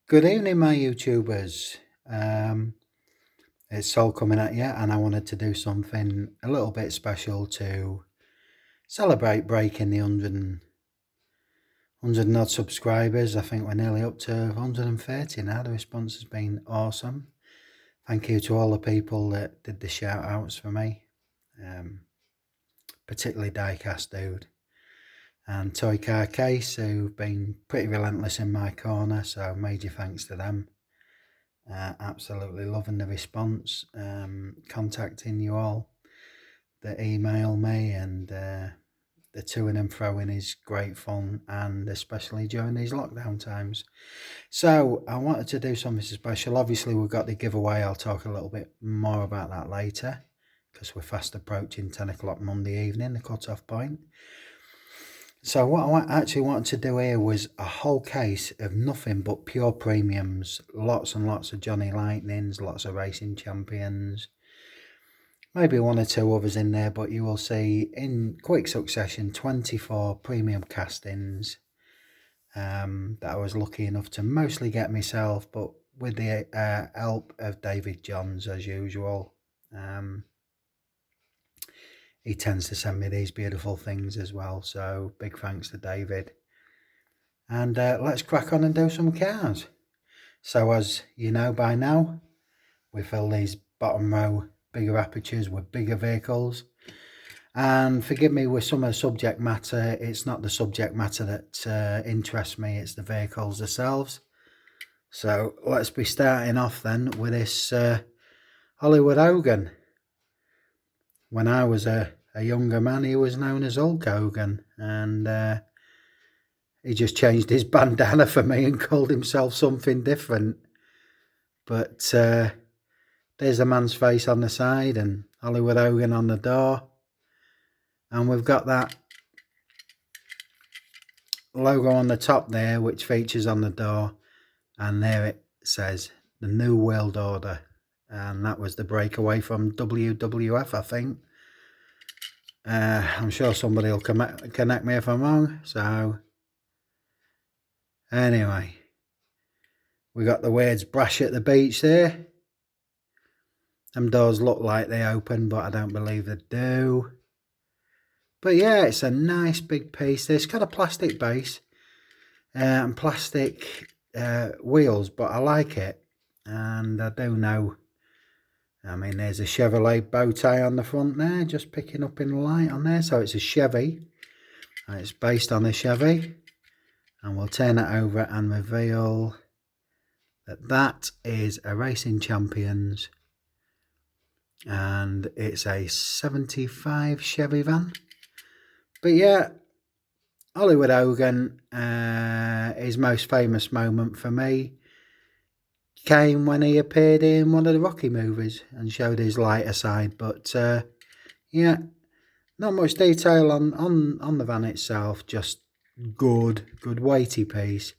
Good evening, my YouTubers. Um, it's Sol coming at you, and I wanted to do something a little bit special to celebrate breaking the 100 and odd subscribers. I think we're nearly up to 130 now. The response has been awesome. Thank you to all the people that did the shout outs for me, particularly Diecast Dude and Toy Car Case, who've been pretty relentless in my corner, so major thanks to them. Absolutely loving the response, contacting you all that email me, and the toing and froing is great fun, and especially during these lockdown times. So I wanted to do something special. Obviously we've got the giveaway. I'll talk a little bit more about that later because we're fast approaching 10 o'clock Monday evening, the cut-off point. So what I actually wanted to do here was a whole case of nothing but pure premiums, lots and lots of Johnny Lightnings, lots of racing champions, maybe one or two others in there, but you will see in quick succession 24 premium castings that I was lucky enough to mostly get myself, but with the help of David Johns as usual. He tends to send me these beautiful things as well, so big thanks to David. And let's crack on and do some cars. So as you know by now, we fill these bottom row bigger apertures with bigger vehicles. And forgive me with some of the subject matter, it's not the subject matter that interests me, it's the vehicles themselves. So let's be starting off then with this Hollywood Hogan. When I was a younger man, he was known as Hulk Hogan, and he just changed his bandana for me and called himself something different. But there's a man's face on the side and Hollywood Hogan on the door. And we've got that logo on the top there, which features on the door. And there it says, the New World Order. And that was the breakaway from WWF, I think. I'm sure somebody will connect me if I'm wrong. So, anyway, we got the words brash at the beach there. Them doors look like they open, but I don't believe they do. But yeah, it's a nice big piece. It's got a plastic base and plastic wheels, but I like it. And I do know, I mean, there's a Chevrolet bow tie on the front there, just picking up in the light on there. So it's a Chevy. It's based on a Chevy. And we'll turn it over and reveal that that is a Racing Champions. And it's a 75 Chevy van. But yeah, Hollywood Hogan, his most famous moment for me came when he appeared in one of the Rocky movies and showed his lighter side. But yeah, not much detail on the van itself, just good weighty piece.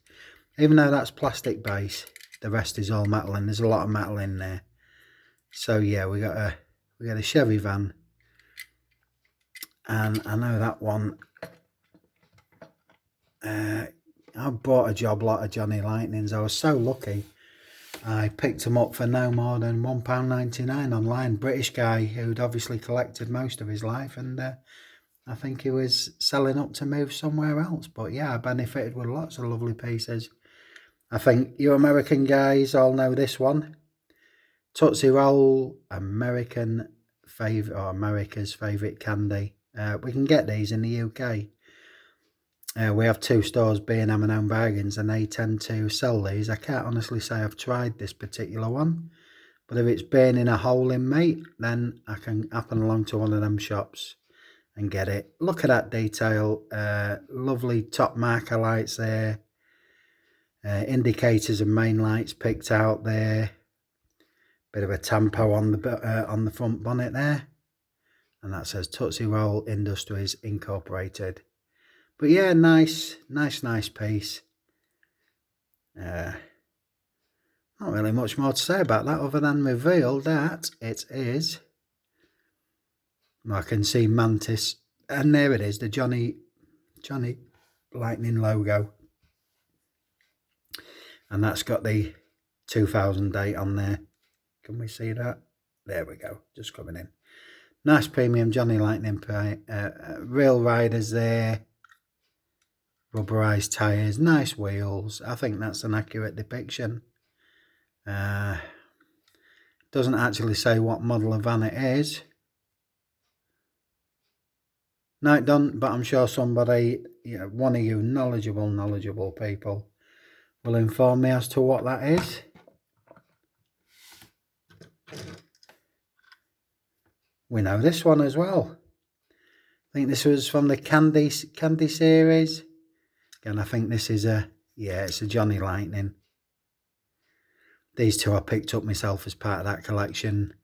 Even though that's plastic base, the rest is all metal, and there's a lot of metal in there. So yeah, we got a Chevy van, and I know that one. I bought a lot of Johnny Lightnings. I was so lucky. I picked them up for no more than £1.99 online. British guy who'd obviously collected most of his life, and I think he was selling up to move somewhere else. But yeah, I benefited with lots of lovely pieces. I think you American guys all know this one. Tootsie Roll, America's favourite candy. We can get these in the UK. We have two stores, B&M and Home Bargains, and they tend to sell these. I can't honestly say I've tried this particular one, but if it's burning a hole in me, then I can happen along to one of them shops and get it. Look at that detail. Lovely top marker lights there. Indicators and main lights picked out there. Bit of a tampo on the front bonnet there, and that says Tootsie Roll Industries Incorporated. But yeah, nice piece. Not really much more to say about that other than reveal that it is. I can see Mantis, and there it is, the Johnny Lightning logo. And that's got the 2000 date on there. Can we see that? There we go, just coming in. Nice premium Johnny Lightning real riders there. Rubberized tyres, nice wheels. I think that's an accurate depiction. Doesn't actually say what model of van it is. No, it doesn't, but I'm sure somebody, one of you knowledgeable people will inform me as to what that is. We know this one as well. I think this was from the Candy series. Again, I think this is it's a Johnny Lightning. These two I picked up myself as part of that collection.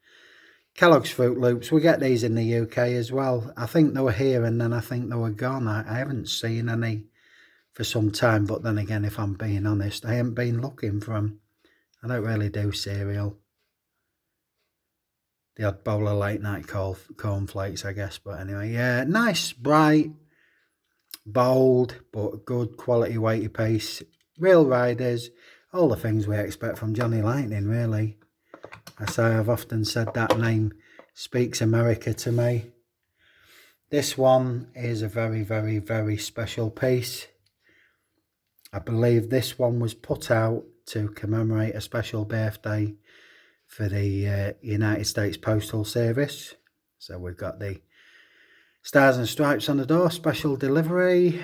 Kellogg's Fruit Loops, we get these in the UK as well. I think they were here and then I think they were gone. I haven't seen any for some time, but then again, if I'm being honest, I haven't been looking for them. I don't really do cereal. The odd bowl of late night cornflakes, I guess, but anyway, yeah, nice, bright, bold, but good quality weighty piece. Real riders, all the things we expect from Johnny Lightning, really. I say I've often said that name speaks America to me. This one is a very, very, very special piece. I believe this one was put out to commemorate a special birthday for the United States Postal Service. So we've got the Stars and Stripes on the door, special delivery.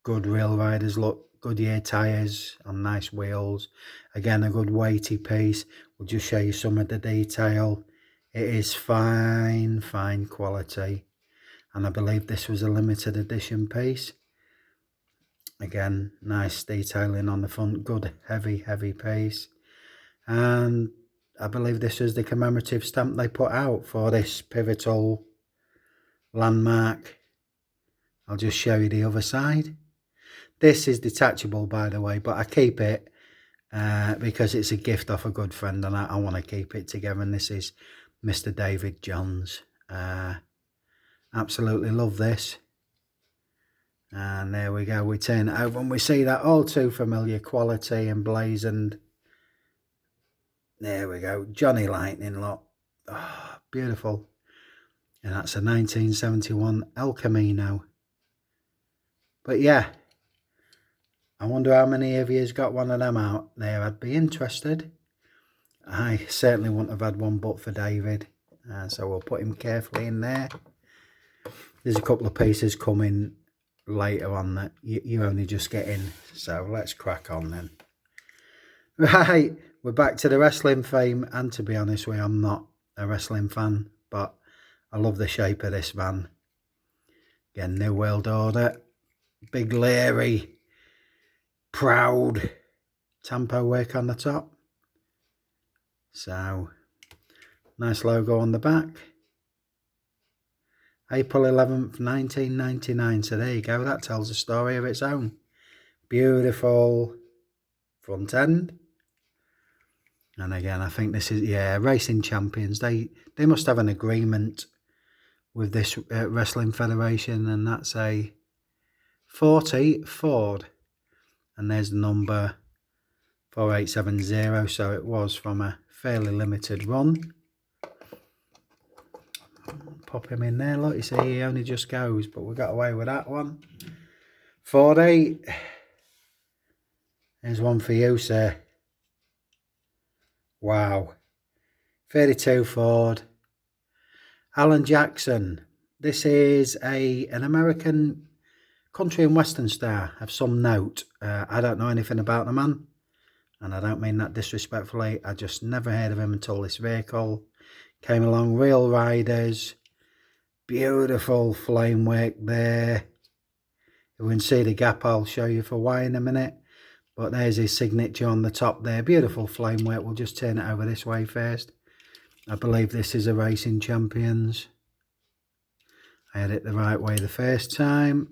Good Real Riders look. Goodyear tyres on nice wheels. Again, a good weighty piece. We'll just show you some of the detail. It is fine quality. And I believe this was a limited edition piece. Again, nice detailing on the front. Good, heavy piece. And I believe this was the commemorative stamp they put out for this pivotal landmark. I'll just show you the other side. This is detachable, by the way, but I keep it because it's a gift off a good friend and I want to keep it together. And this is Mr. David Johns. Absolutely love this. And there we go. We turn it over and we see that all too familiar quality emblazoned. There we go. Johnny Lightning, look. Oh, beautiful. And that's a 1971 El Camino. But yeah. I wonder how many of you has got one of them out there. I'd be interested. I certainly wouldn't have had one but for David. So we'll put him carefully in there. There's a couple of pieces coming later on that you only just get in. So let's crack on then. Right, we're back to the wrestling fame. And to be honest with you, I'm not a wrestling fan. But I love the shape of this van. Again, New World Order. Big Leary. Proud Tampo work on the top. So nice logo on the back. April 11th 1999. So there you go, that tells a story of its own. Beautiful front end. And again, I think this is Racing Champions. They must have an agreement with this wrestling federation, and that's a 40 Ford. And there's the number 4870, so it was from a fairly limited run. Pop him in there, look, you see he only just goes, but we got away with that one. 48. There's one for you, sir. Wow. 32 Ford. Alan Jackson. This is an American country and western star of some note. I don't know anything about the man, and I don't mean that disrespectfully. I just never heard of him until this vehicle came along. Real Riders, beautiful flame work there. You can see the gap, I'll show you for why in a minute, but there's his signature on the top there. Beautiful flame work. We'll just turn it over this way first. I believe this is a Racing Champions. I had it the right way the first time.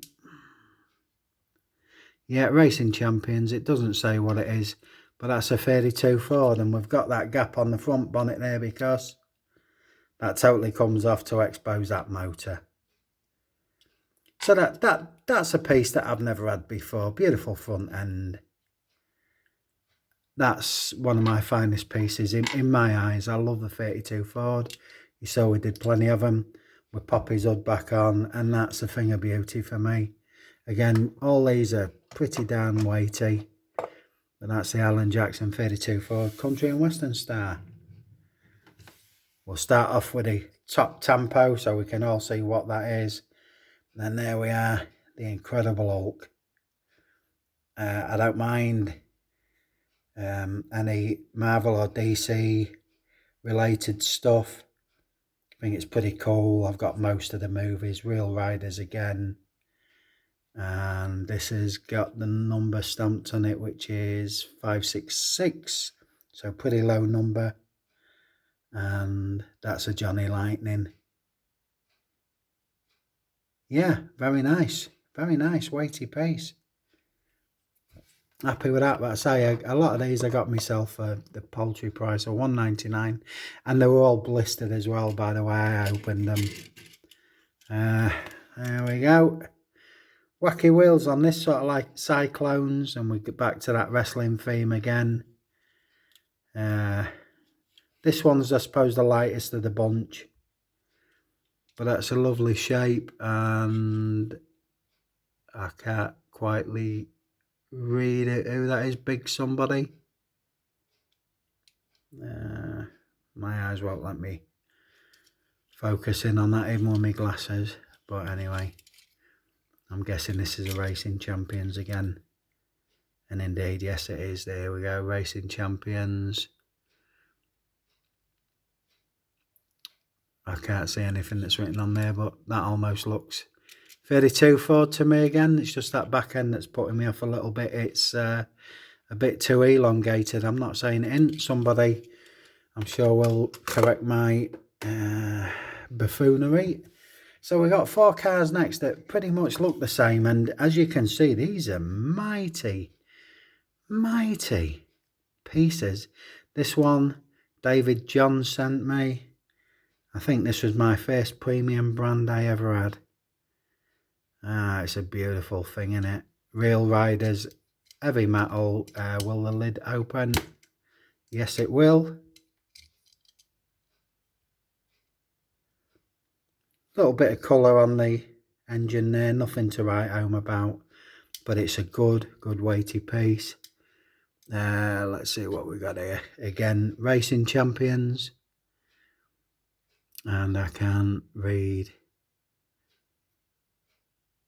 Yeah, Racing Champions. It doesn't say what it is, but that's a 32 Ford, and we've got that gap on the front bonnet there because that totally comes off to expose that motor. So that's a piece that I've never had before. Beautiful front end. that's one of my finest pieces in my eyes. I love the 32 Ford. You saw we did plenty of them. We pop his hood back on, and that's a thing of beauty for me. Again, all these are pretty darn weighty. But that's the Alan Jackson 32 Ford Country and Western Star. We'll start off with the top tempo so we can all see what that is. And then there we are, the Incredible Hulk. I don't mind any Marvel or DC related stuff. I think it's pretty cool. I've got most of the movies. Real Riders again. And this has got the number stamped on it, which is 566. So pretty low number. And that's a Johnny Lightning. Yeah, very nice. Very nice, weighty piece. Happy with that, but I say a lot of these I got myself for the paltry price of $1.99, and they were all blistered as well, by the way I opened them. There we go. Wacky wheels on this, sort of like Cyclones, and we get back to that wrestling theme again. This one's, I suppose, the lightest of the bunch, but that's a lovely shape, and I can't quite read it, who that is. Big somebody. My eyes won't let me focus in on that even with my glasses, but anyway, I'm guessing this is a Racing Champions again, and indeed yes it is. There we go, Racing Champions. I can't see anything that's written on there, but that almost looks 32 Ford to me again. It's just that back end that's putting me off a little bit. It's a bit too elongated. I'm not saying it isn't. Somebody, I'm sure, will correct my buffoonery. So we got 4 cars next that pretty much look the same, and as you can see, these are mighty pieces. This one David John sent me. I think this was my first premium brand I ever had. It's a beautiful thing, isn't it? Real Riders, heavy metal. Will the lid open? Yes, it will. Little bit of colour on the engine there, nothing to write home about, but it's a good weighty piece. Let's see what we got here. Again, Racing Champions, and I can't read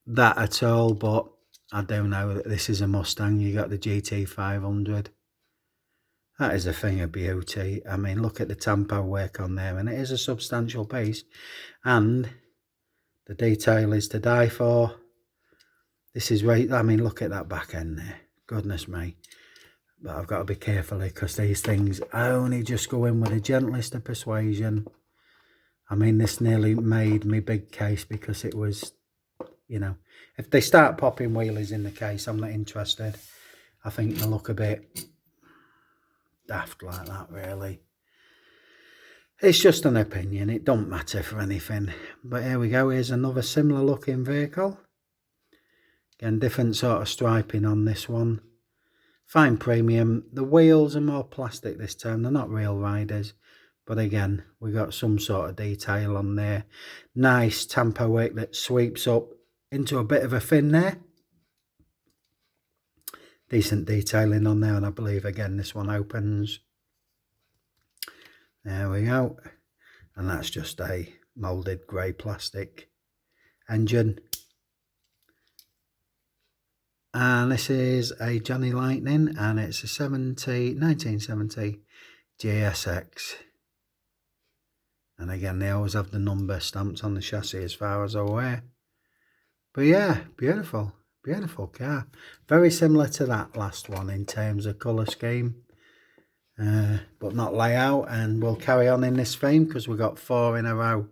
that at all, but I do know that this is a Mustang. You got the GT 500. That is a thing of beauty. I mean, look at the tempo work on there, and it is a substantial piece, and the detail is to die for. This is right. I mean, look at that back end there. Goodness me. But I've got to be careful here, because these things only just go in with the gentlest of persuasion. I mean, this nearly made me big case, because it was, you know, if they start popping wheelies in the case, I'm not interested. I think they look a bit daft like that, really. It's just an opinion. It don't matter for anything. But here we go. Here's another similar looking vehicle. Again, different sort of striping on this one. Fine premium. The wheels are more plastic this time. They're not Real Riders. But again, we got some sort of detail on there. Nice tempo work that sweeps up into a bit of a fin there. Decent detailing on there, and I believe again this one opens. There we go. And that's just a moulded grey plastic engine. And this is a Johnny Lightning, and it's a 1970 GSX. And again, they always have the number stamped on the chassis as far as I'm aware. But yeah, beautiful car. Very similar to that last one in terms of colour scheme, but not layout. And we'll carry on in this theme, because we've got 4 in a row.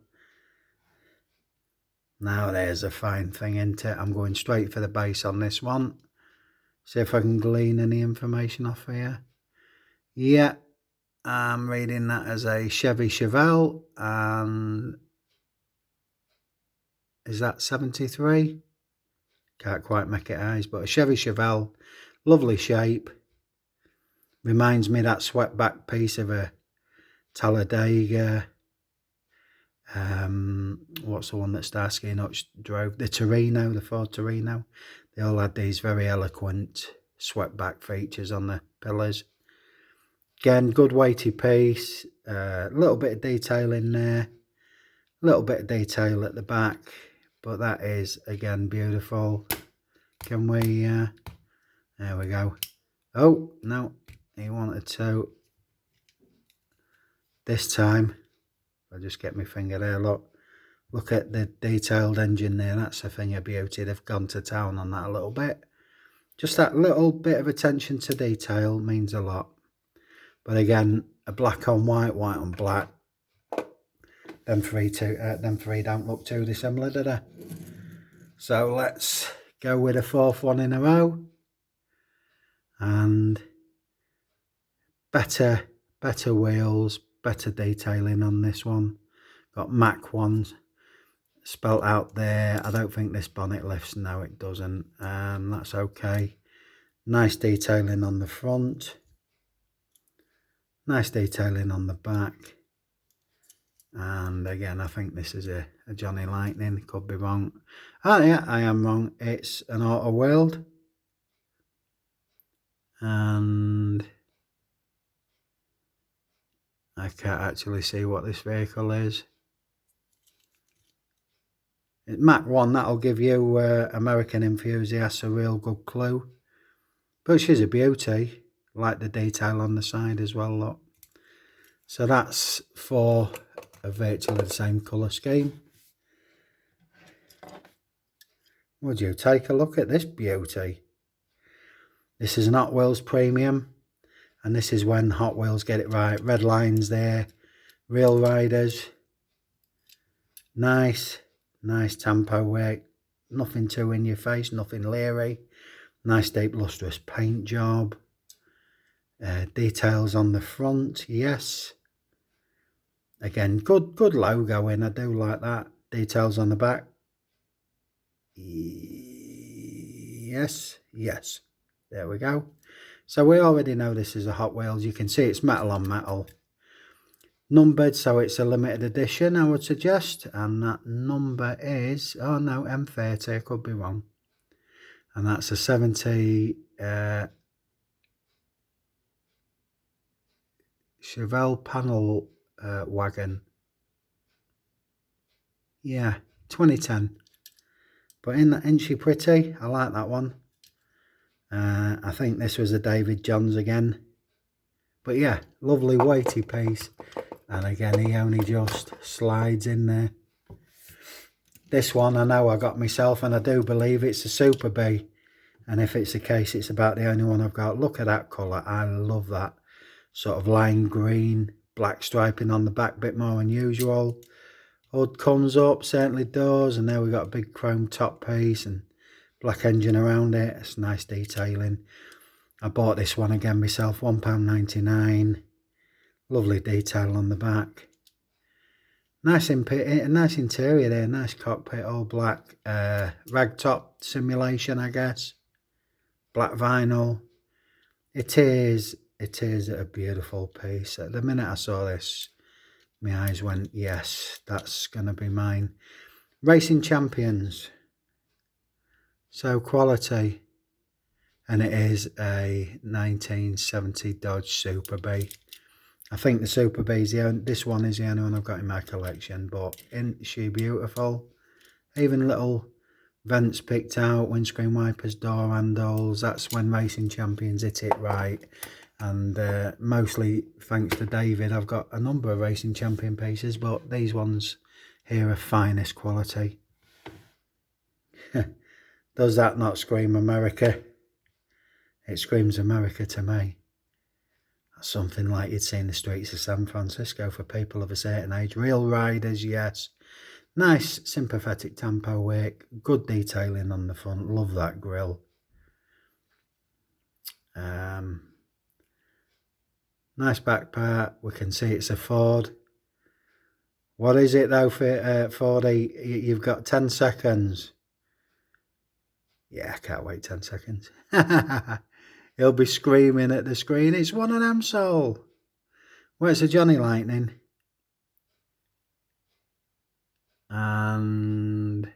Now there's a fine thing, isn't it? I'm going straight for the base on this one. See if I can glean any information off here. Yeah, I'm reading that as a Chevy Chevelle, and is that 73? Can't quite make it eyes, but a Chevy Chevelle, lovely shape, Reminds me that swept back piece of a Talladega. What's the one that Starsky and Hutch drove? The Torino, the Ford Torino. They all had these very eloquent swept back features on the pillars. Again, good weighty piece. A little bit of detail in there. A little bit of detail at the back. But that is, again, beautiful. Can we... there we go. Oh, no. He wanted to. This time, I'll just get my finger there, look at the detailed engine there. That's a thing of beauty. They've gone to town on that a little bit. Just that little bit of attention to detail means a lot. But again, a black on white, white on black. Them three don't look too dissimilar, do they? So let's go with a fourth one in a row. And better wheels, better detailing on this one. Got Mac ones spelt out there. I don't think this bonnet lifts. No, it doesn't. That's okay. Nice detailing on the front. Nice detailing on the back. And again, I think this is a Johnny Lightning. Could be wrong. Oh yeah, I am wrong. It's an Auto World. And I can't actually see what this vehicle is. It's Mach 1, that'll give you American enthusiasts a real good clue. But she's a beauty. Like the detail on the side as well, look. So that's for a virtually the same colour scheme. Would you take a look at this beauty? This is an Hot Wheels Premium. And this is when Hot Wheels get it right. Red lines there. Real riders. Nice tempo work. Nothing too in your face. Nothing leery. Nice deep lustrous paint job. Details on the front. Yes. Again, good logo in. I do like that. Details on the back. Yes. There we go. So we already know this is a Hot Wheels. You can see it's metal on metal. Numbered, so it's a limited edition, I would suggest. And that number is, oh no, M30, I could be wrong. And that's a 70 Chevelle panel wagon. Yeah, 2010. But isn't she pretty? I like that one. I think this was a David Johns again. But yeah, lovely weighty piece. And again, he only just slides in there. This one I know I got myself, and I do believe it's a Super B. And if it's the case, it's about the only one I've got. Look at that colour. I love that. Sort of lime green, black striping on the back, bit more unusual. Hood comes up, certainly does. And there we got a big chrome top piece and black engine around it. It's nice detailing. I bought this one again myself, £1.99. Lovely detail on the back. Nice interior there, nice cockpit, all black. Ragtop simulation, I guess. Black vinyl. It is a beautiful piece. At the minute I saw this, my eyes went, yes, that's going to be mine. Racing Champions. So quality. And it is a 1970 Dodge Super B. I think the Super B is this one is the only one I've got in my collection, but isn't she beautiful? Even little vents picked out, windscreen wipers, door handles. That's when Racing Champions hit it right. And mostly thanks to David, I've got a number of Racing Champion pieces, but these ones here are finest quality. Does that not scream America? It screams America to me. That's something like you'd see in the streets of San Francisco for people of a certain age. Real riders, yes. Nice sympathetic tempo work. Good detailing on the front. Love that grille. Nice back part. We can see it's a Ford. What is it though for Fordy? You've got 10 seconds. Yeah, I can't wait 10 seconds. He'll be screaming at the screen, it's one of them, Sol. Where's the Johnny Lightning? And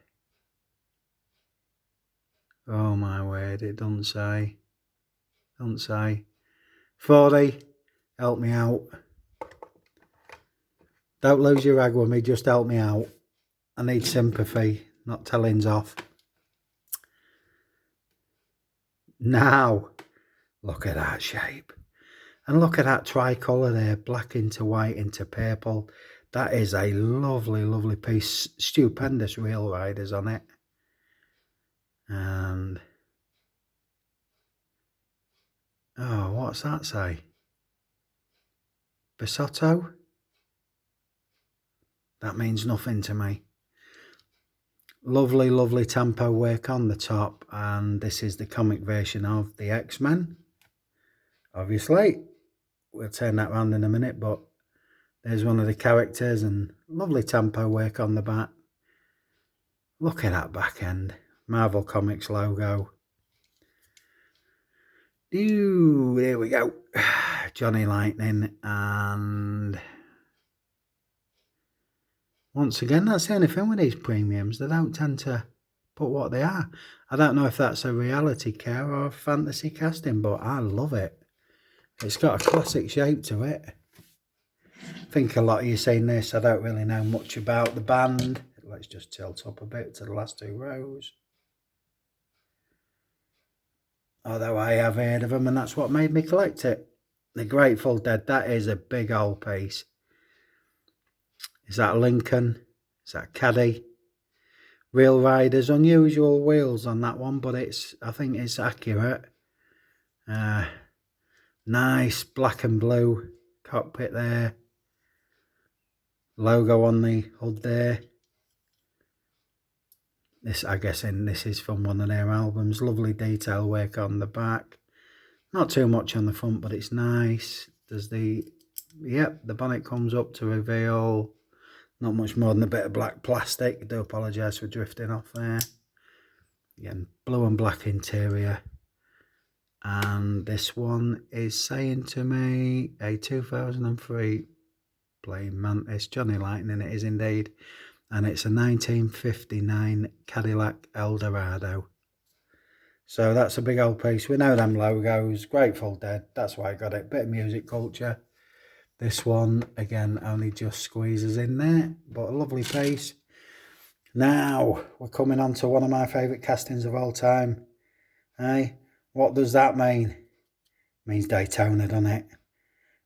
oh my word, it doesn't say. Don't say. 40, help me out. Don't lose your rag with me, just help me out. I need sympathy, not tellings off. Now, look at that shape. And look at that tricolour there, black into white into purple. That is a lovely, lovely piece. Stupendous reel riders on it. And, oh, what's that say? Bisotto? That means nothing to me. Lovely, lovely tempo work on the top. And this is the comic version of the X-Men. Obviously. We'll turn that round in a minute, but there's one of the characters and lovely tempo work on the back. Look at that back end. Marvel Comics logo. Ooh, there we go. Johnny Lightning. And once again, that's the only thing with these premiums. They don't tend to put what they are. I don't know if that's a reality care or a fantasy casting, but I love it. It's got a classic shape to it. I think a lot of you seen this. I don't really know much about the band. Let's just tilt up a bit to the last two rows. Although I have heard of them, and that's what made me collect it. The Grateful Dead, that is a big old piece. Is that Lincoln? Is that Caddy? Real Riders, unusual wheels on that one, but I think it's accurate. Nice black and blue cockpit there. Logo on the hood there. This, I guess, this is from one of their albums. Lovely detail work on the back. Not too much on the front, but it's nice. There's the bonnet comes up to reveal. Not much more than a bit of black plastic. I do apologise for drifting off there. Again, blue and black interior. And this one is saying to me a 2003 plain Mantis Johnny Lightning. It is indeed. And it's a 1959 Cadillac Eldorado. So that's a big old piece. We know them logos. Grateful Dead. That's why I got it. Bit of music culture. This one, again, only just squeezes in there. But a lovely piece. Now, we're coming on to one of my favourite castings of all time. Hey, what does that mean? It means Daytona, doesn't it?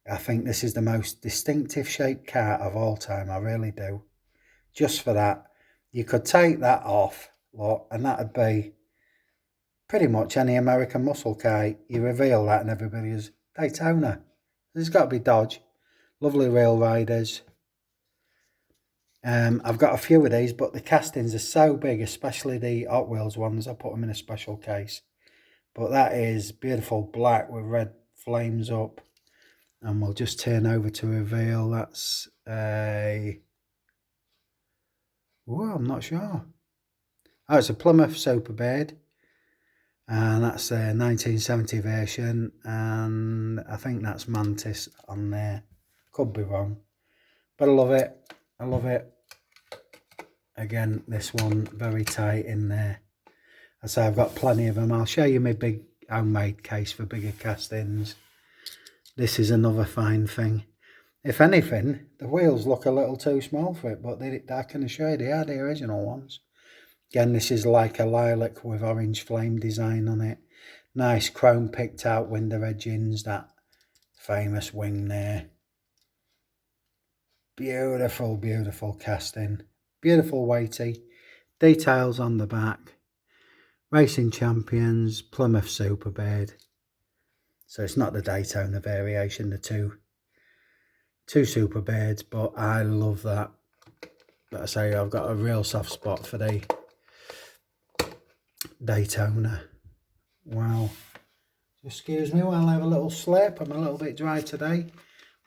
I think this is the most distinctive shaped kart of all time. I really do. Just for that. You could take that off, look, and that would be pretty much any American muscle car. You reveal that and everybody's Daytona. There's got to be Dodge. Lovely rail riders. I've got a few of these, but the castings are so big, especially the Hot Wheels ones. I put them in a special case. But that is beautiful black with red flames up. And we'll just turn over to reveal. That's a... oh, I'm not sure. Oh, it's a Plymouth Superbird. And that's a 1970 version. And I think that's Mantis on there. Could be wrong. But I love it. I love it. Again, this one very tight in there. I say I've got plenty of them. I'll show you my big homemade case for bigger castings. This is another fine thing. If anything, the wheels look a little too small for it, but I can assure you they are the original ones. Again, this is like a lilac with orange flame design on it. Nice chrome picked out window edgings, that famous wing there. Beautiful, beautiful casting. Beautiful weighty. Details on the back. Racing Champions, Plymouth Superbird. So it's not the Daytona variation, the two Superbirds, but I love that. Like I say, I've got a real soft spot for the Daytona. Wow. Excuse me while I have a little slip. I'm a little bit dry today.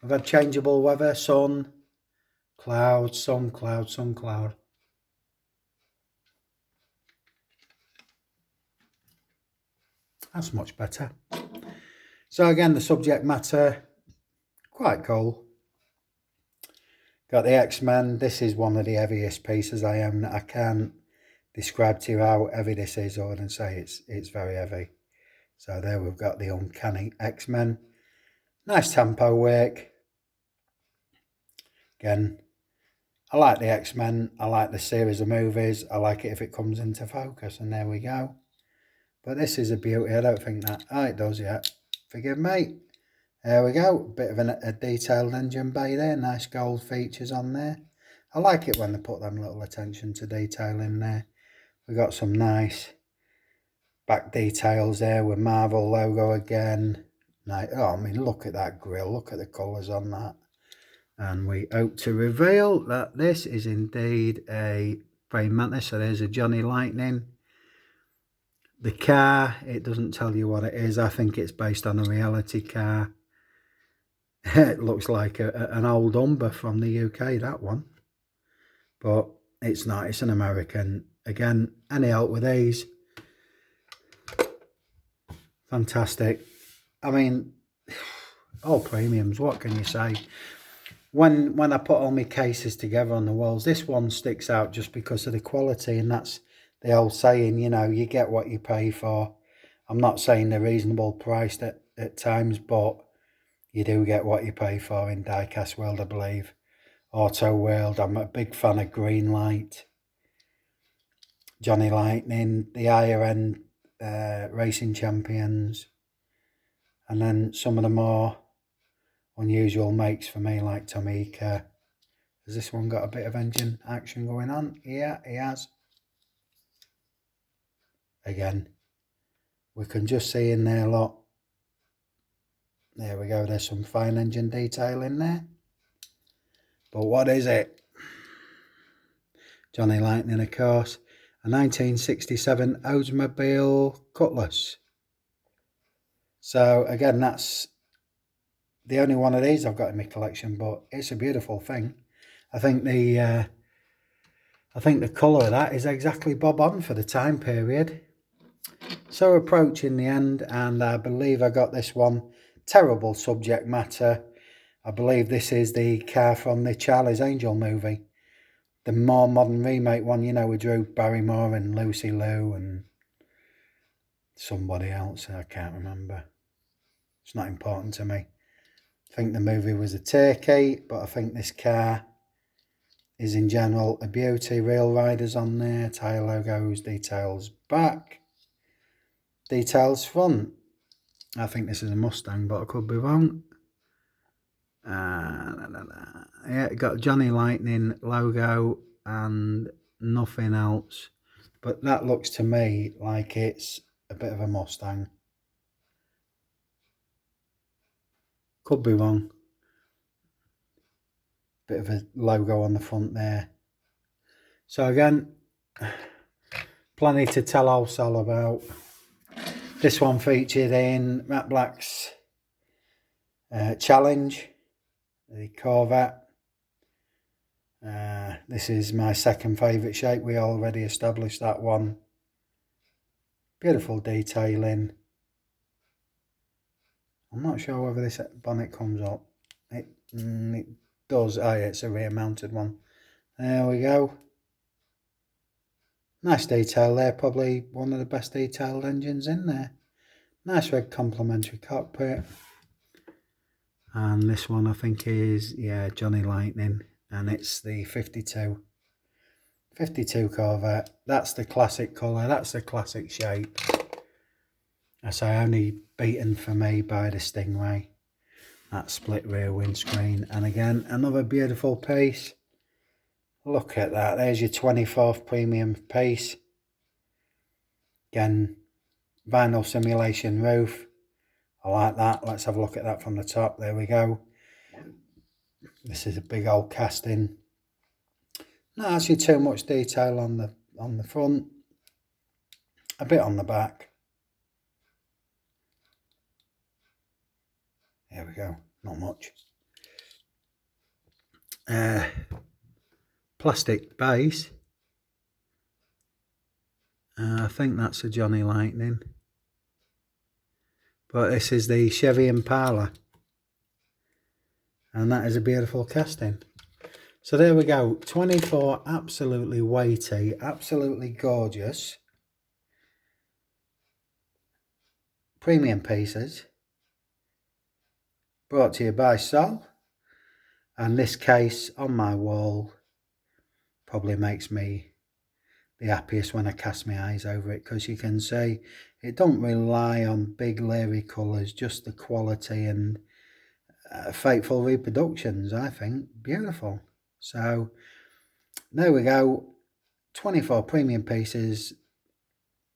We've had changeable weather, sun, cloud, sun, cloud, sun, cloud. That's much better. So again, the subject matter, quite cool. Got the X-Men. This is one of the heaviest pieces I own. I can't describe to you how heavy this is, other than say it's very heavy. So there we've got the Uncanny X-Men. Nice tempo work. Again, I like the X-Men. I like the series of movies. I like it if it comes into focus, and there we go. But this is a beauty. I don't think that... Oh, it does, yeah. Forgive me. There we go. Bit of a detailed engine bay there. Nice gold features on there. I like it when they put them little attention to detail in there. We've got some nice back details there with Marvel logo again. Nice. Oh, I mean, look at that grille. Look at the colours on that. And we hope to reveal that this is indeed a Praying Mantis. So there's a Johnny Lightning. The car, it doesn't tell you what it is. I think it's based on a reality car. It looks like an old Humber from the UK, that one. But it's not. It's an American. Again, any help with these? Fantastic. I mean, all premiums. What can you say? When I put all my cases together on the walls, this one sticks out just because of the quality, and that's the old saying, you know, you get what you pay for. I'm not saying they're reasonable priced at times, but you do get what you pay for in diecast world, I believe. Auto world, I'm a big fan of Greenlight, Johnny Lightning, the higher end racing champions, and then some of the more unusual makes for me, like Tomica. Has this one got a bit of engine action going on? Yeah, he has. Again, we can just see in there, look. There we go, there's some fine engine detail in there. But what is it? Johnny Lightning, of course. A 1967 Oldsmobile Cutlass. So again, that's the only one of these I've got in my collection, but it's a beautiful thing. I think the colour of that is exactly bob on for the time period. So approaching the end, and I believe I got this one. Terrible subject matter. I believe this is the car from the Charlie's Angel movie. The more modern remake one, you know, with Drew Barrymore and Lucy Liu and somebody else. I can't remember. It's not important to me. I think the movie was a turkey, but I think this car is in general a beauty. Real riders on there, tyre logos, details back, details front. I think this is a Mustang, but I could be wrong. Yeah, got Johnny Lightning logo and nothing else, but that looks to me like it's a bit of a Mustang. Could be wrong. Bit of a logo on the front there. So again, plenty to tell also about. This one featured in Matt Black's Challenge, the Corvette. This is my second favourite shape. We already established that one. Beautiful detailing. I'm not sure whether this bonnet comes up. It does. Oh yeah, it's a rear mounted one. There we go. Nice detail there. Probably one of the best detailed engines in there. Nice red complementary cockpit. And this one I think is, yeah, Johnny Lightning. And it's the 52 Corvette. That's the classic colour. That's the classic shape. I say only beaten for me by the Stingray. That split rear windscreen. And again, another beautiful piece. Look at that. There's your 24th premium piece. Again, vinyl simulation roof. I like that. Let's have a look at that from the top. There we go. This is a big old casting. Not actually too much detail on the front. A bit on the back. There we go. Not much. Plastic base. I think that's a Johnny Lightning. But this is the Chevy Impala, and that is a beautiful casting. So there we go, 24 absolutely weighty, absolutely gorgeous premium pieces, brought to you by Sol. And this case on my wall probably makes me the happiest when I cast my eyes over it, because you can see it don't rely on big leery colours, just the quality and faithful reproductions. I think beautiful. So there we go, 24 premium pieces,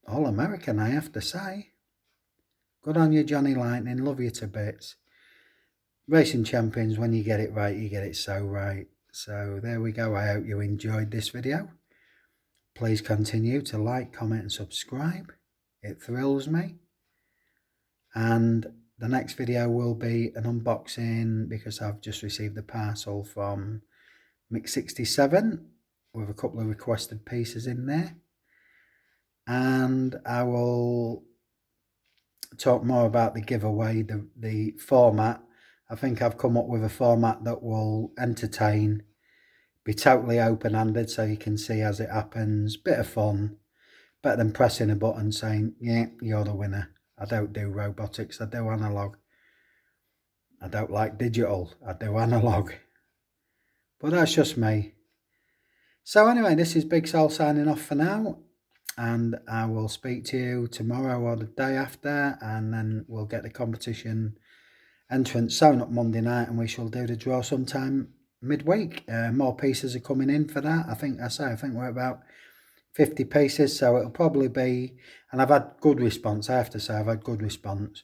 all American, I have to say. Good on you, Johnny Lightning, love you to bits. Racing champions, when you get it right, you get it so right. So there we go, I hope you enjoyed this video. Please continue to like, comment and subscribe. It thrills me. And the next video will be an unboxing, because I've just received a parcel from Mix67 with a couple of requested pieces in there. And I will talk more about the giveaway, the format. I think I've come up with a format that will entertain, be totally open-handed so you can see as it happens. Bit of fun, better than pressing a button saying, yeah, you're the winner. I don't do robotics, I do analog. I don't like digital, I do analog. But that's just me. So anyway, this is Big Sol signing off for now, and I will speak to you tomorrow or the day after, and then we'll get the competition entrance sewn up Monday night, and we shall do the draw sometime midweek. More pieces are coming in for that. I think we're about 50 pieces, so it'll probably be, and I've had good response, I have to say, I've had good response.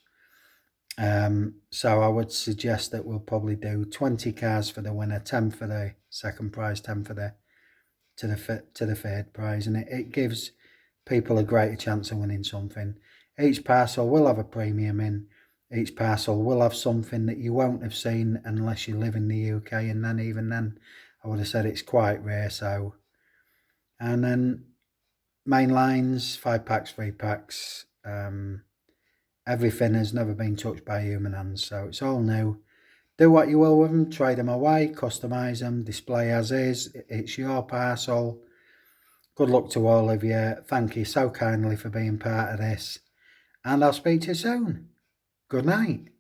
So I would suggest that we'll probably do 20 cars for the winner, 10 for the second prize, 10 for the to the third prize, and it gives people a greater chance of winning something. Each parcel will have a premium in. Each parcel will have something that you won't have seen unless you live in the UK, and then even then I would have said it's quite rare. So, and then main lines, 5 packs, 3 packs, everything has never been touched by human hands, so it's all new. Do what you will with them, trade them away, customise them, display as is. It's your parcel. Good luck to all of you. Thank you so kindly for being part of this, and I'll speak to you soon. Good night.